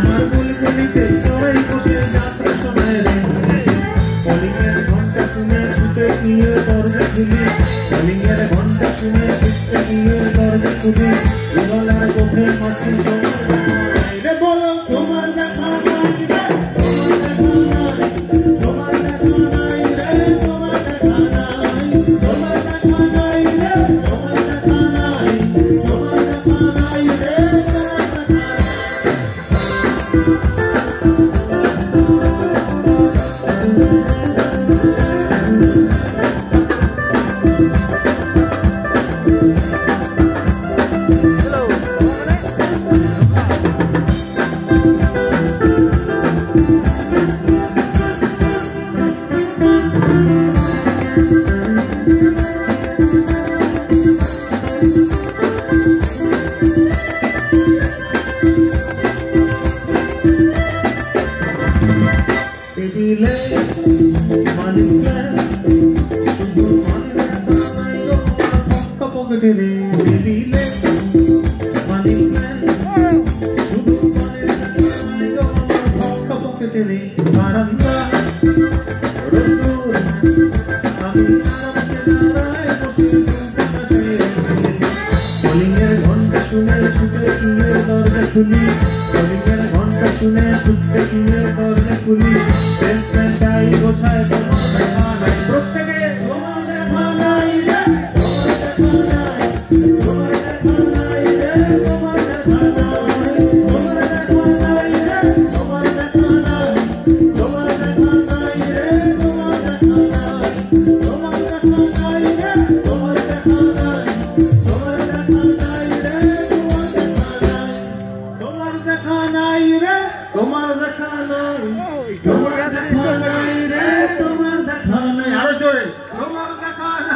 আমার বুলবুলিতে সবাই বসে যাত্রা শোনায় রে কলিংয়ের ঘন্টা শুনে ছুটে গিয়ে দরজা খুলি কলিংয়ের ঘন্টা শুনে ছুটে গিয়ে দরজা খুলি গলার চোখে মাছি রে বলো তোমার দেখা নাই রে তোমার দেখা নাই রে তোমার দেখা নাই তোমার দেখা নাই রে তোমার দেখা নাই তোমার দেখা নাই রে ঘন্টা শুনে ছুটে গিয়ে দরজা খুলি কলিংয়ের ঘন্টা শুনে ছুটে গিয়ে দরজা খুলি পেনটাই গোছায় তোমার দেখা নাই প্রত্যেকে তোমার দেখা নাই রে তোমার দেখা নাই তোমার দেখা নাই রে তোমার দেখা নাই তোমার দেখা নাই রে তোমার দেখা নাই তোমার দেখা নাই রে তোমার দেখা নাই রে তোমার দেখা নাই তোমার দেখা নাই তোমার দেখা নাই রে তোমার দেখা নাই তোমার দেখা নাই রে তোমার দেখা নাই আরো জোরে তোমার দেখা নাই